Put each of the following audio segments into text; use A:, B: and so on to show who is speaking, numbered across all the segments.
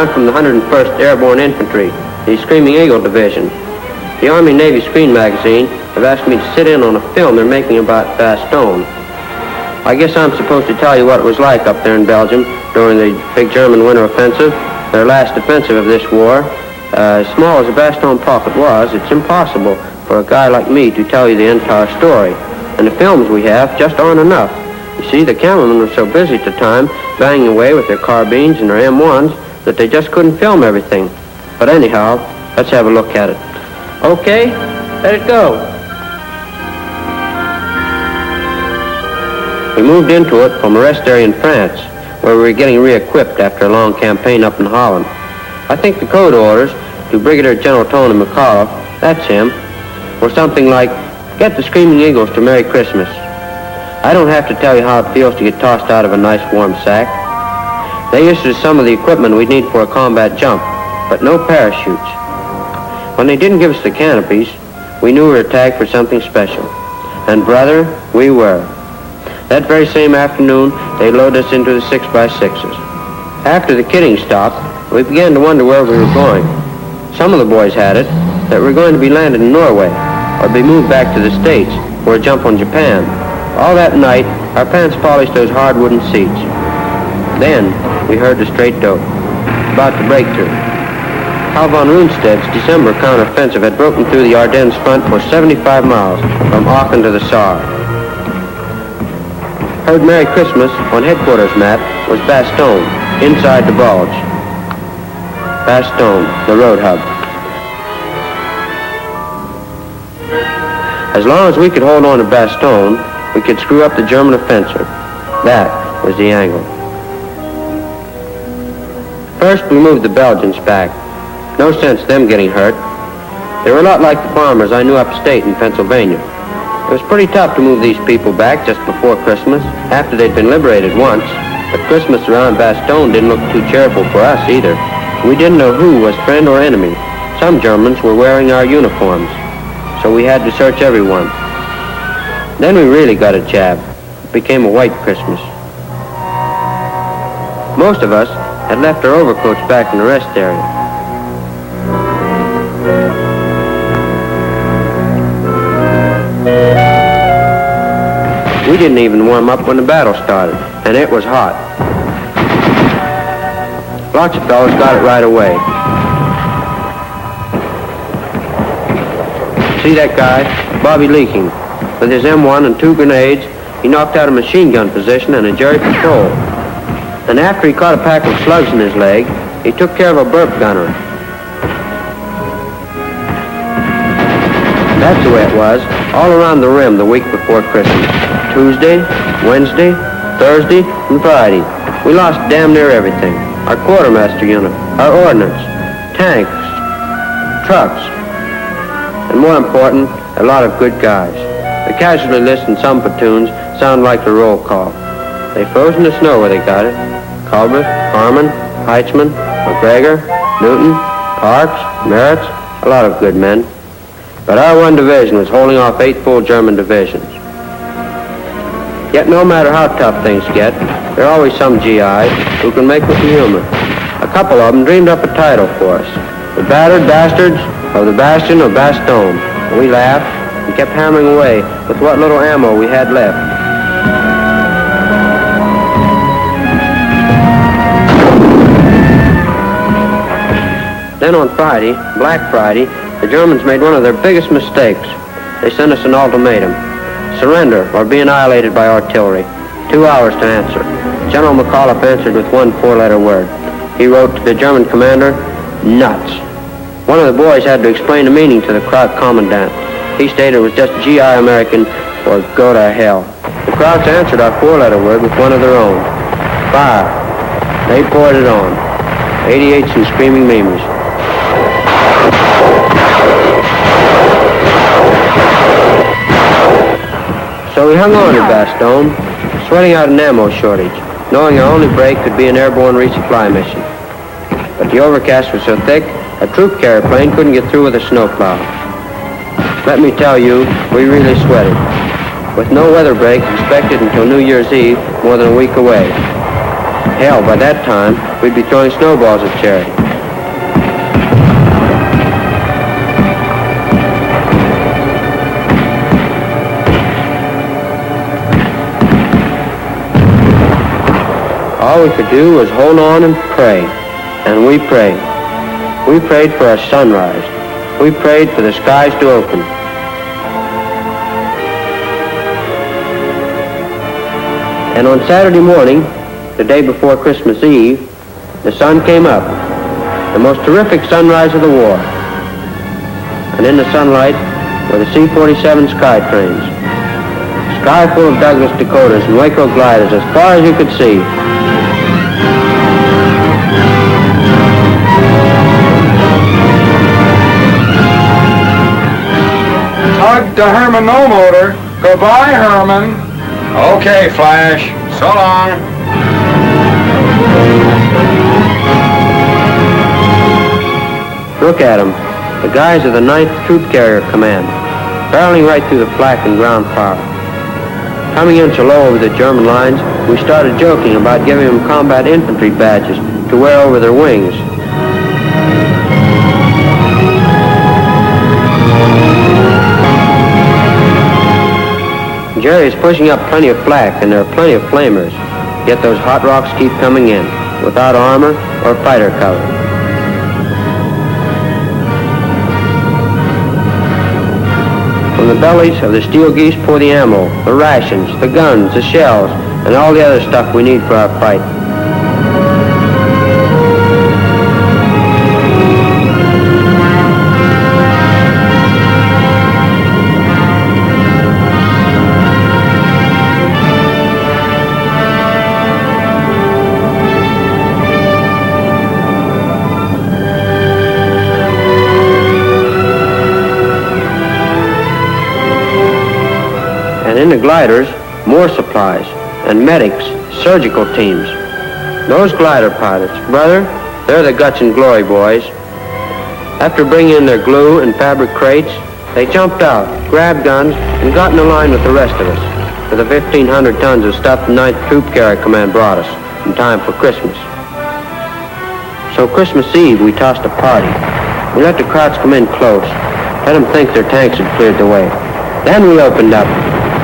A: I'm from the 101st Airborne Infantry, the Screaming Eagle Division. The Army-Navy Screen Magazine have asked me to sit in on a film they're making about Bastogne. I guess I'm supposed to tell you what it was like up there in Belgium during the big German winter offensive, their last offensive of this war. As small as the Bastogne pocket was, it's impossible for a guy like me to tell you the entire story. And the films we have just aren't enough. You see, the cameramen were so busy at the time, banging away with their carbines and their M1s, that they just couldn't film everything. But anyhow, let's have a look at it. Okay, let it go. We moved into it from a rest area in France, where we were getting re-equipped after a long campaign up in Holland. I think the code orders to Brigadier General Tony McAuliffe, that's him, were something like, "Get the Screaming Eagles to Merry Christmas." I don't have to tell you how it feels to get tossed out of a nice warm sack. They used us some of the equipment we'd need for a combat jump, but no parachutes. When they didn't give us the canopies, we knew we were tagged for something special. And brother, we were. That very same afternoon, they loaded us into the 6x6s. After the kidding stopped, we began to wonder where we were going. Some of the boys had it that we were going to be landed in Norway or be moved back to the States for a jump on Japan. All that night, our pants polished those hard wooden seats. Then, we heard the straight dope, about the breakthrough. Hal von Rundstedt's December counteroffensive had broken through the Ardennes front for 75 miles, from Aachen to the Saar. Heard Merry Christmas on headquarters map was Bastogne, inside the bulge. Bastogne, the road hub. As long as we could hold on to Bastogne, we could screw up the German offensive. That was the angle. First, we moved the Belgians back. No sense them getting hurt. They were a lot like the farmers I knew upstate in Pennsylvania. It was pretty tough to move these people back just before Christmas, after they'd been liberated once. But Christmas around Bastogne didn't look too cheerful for us either. We didn't know who was friend or enemy. Some Germans were wearing our uniforms, so we had to search everyone. Then we really got a jab. It became a white Christmas. Most of us had left our overcoats back in the rest area. We didn't even warm up when the battle started, and it was hot. Lots of fellas got it right away. See that guy, Bobby Leaking? With his M1 and 2 grenades, he knocked out a machine gun position and a Jerry patrol. And after he caught a pack of slugs in his leg, he took care of a burp gunner. That's the way it was all around the rim the week before Christmas. Tuesday, Wednesday, Thursday, and Friday. We lost damn near everything. Our quartermaster unit, our ordnance, tanks, trucks, and more important, a lot of good guys. The casualty list in some platoons sound like the roll call. They froze in the snow where they got it. Culbreath, Harmon, Heitzman, McGregor, Newton, Parks, Merritz, a lot of good men. But our one division was holding off 8 full German divisions. Yet no matter how tough things get, there are always some GIs who can make with the humor. A couple of them dreamed up a title for us. The Battered Bastards of the Bastion of Bastogne. And we laughed and kept hammering away with what little ammo we had left. Then on Friday, Black Friday, the Germans made one of their biggest mistakes. They sent us an ultimatum. Surrender or be annihilated by artillery. 2 hours to answer. General McAuliffe answered with one 4-letter word. He wrote to the German commander, nuts. One of the boys had to explain the meaning to the Kraut commandant. He stated it was just GI American or go to hell. The Krauts answered our 4-letter word with one of their own. Fire. They poured it on. 88s and screaming Mimes. So we hung on to Bastogne, sweating out an ammo shortage, knowing our only break could be an airborne resupply mission. But the overcast was so thick, a troop carrier plane couldn't get through with a snowplow. Let me tell you, we really sweated. With no weather break expected until New Year's Eve, more than a week away. Hell, by that time, we'd be throwing snowballs at Charity. All we could do was hold on and pray. And we prayed. We prayed for a sunrise. We prayed for the skies to open. And on Saturday morning, the day before Christmas Eve, the sun came up, the most terrific sunrise of the war. And in the sunlight were the C-47 Skytrains, sky full of Douglas Dakotas and Waco gliders as far as you could see.
B: Tug to Herman, no motor. Goodbye, Herman. Okay, Flash. So long.
A: Look at them, the guys of the 9th Troop Carrier Command, barreling right through the flak and ground power. Coming in so low over the German lines, we started joking about giving them combat infantry badges to wear over their wings. Jerry's pushing up plenty of flak, and there are plenty of flamers, yet those hot rocks keep coming in, without armor or fighter cover. From the bellies of the steel geese pour the ammo, the rations, the guns, the shells, and all the other stuff we need for our fight. And in the gliders, more supplies, and medics, surgical teams. Those glider pilots, brother, they're the guts and glory boys. After bringing in their glue and fabric crates, they jumped out, grabbed guns, and got in a line with the rest of us for the 1,500 tons of stuff the 9th Troop Carrier Command brought us in time for Christmas. So Christmas Eve, we tossed a party. We let the crowds come in close, let them think their tanks had cleared the way. Then we opened up.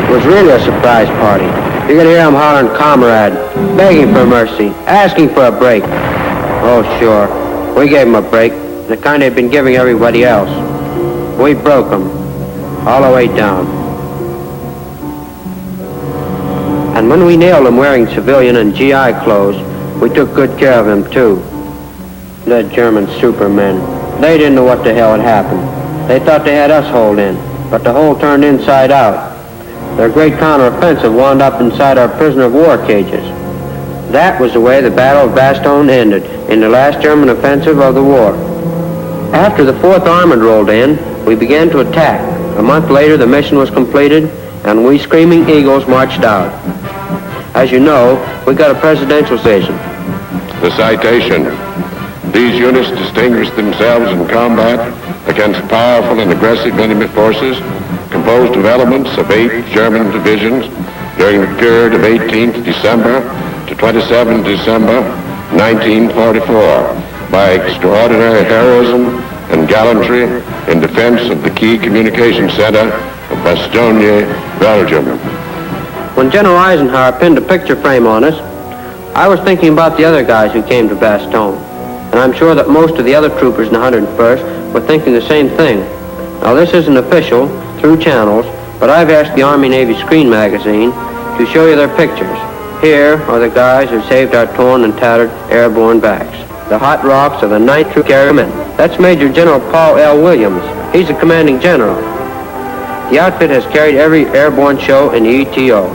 A: It was really a surprise party. You could hear them hollering comrade, begging for mercy, asking for a break. Oh, sure. We gave them a break, the kind they'd been giving everybody else. We broke them, all the way down. And when we nailed them wearing civilian and GI clothes, we took good care of them, too. The German supermen. They didn't know what the hell had happened. They thought they had us holed in, but the hole turned inside out. Their great counteroffensive wound up inside our prisoner of war cages. That was the way the Battle of Bastogne ended, in the last German offensive of the war. After the 4th Armored rolled in, we began to attack. A month later, the mission was completed, and we Screaming Eagles marched out. As you know, we got a presidential station.
C: The citation. These units distinguished themselves in combat against powerful and aggressive enemy forces composed of elements of 8 German divisions during the period of 18th December to 27th December 1944 by extraordinary heroism and gallantry in defense of the key communication center of Bastogne, Belgium.
A: When General Eisenhower pinned a picture frame on us, I was thinking about the other guys who came to Bastogne, and I'm sure that most of the other troopers in the 101st were thinking the same thing. Now, this isn't official, through channels, but I've asked the Army-Navy Screen magazine to show you their pictures. Here are the guys who saved our torn and tattered airborne backs. The hot rocks of the 9th Troop Carrier Men. That's Major General Paul L. Williams. He's the commanding general. The outfit has carried every airborne show in the ETO.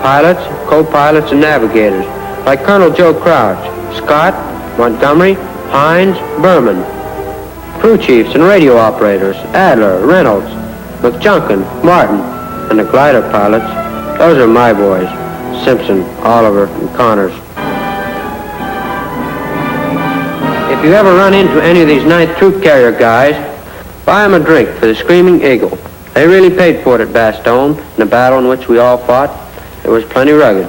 A: Pilots, co-pilots, and navigators, like Colonel Joe Crouch, Scott, Montgomery, Hines, Berman. Crew chiefs and radio operators, Adler, Reynolds, McJunkin, Martin, and the glider pilots, those are my boys, Simpson, Oliver, and Connors. If you ever run into any of these 9th Troop Carrier guys, buy them a drink for the Screaming Eagle. They really paid for it at Bastogne, in the battle in which we all fought. It was plenty rugged.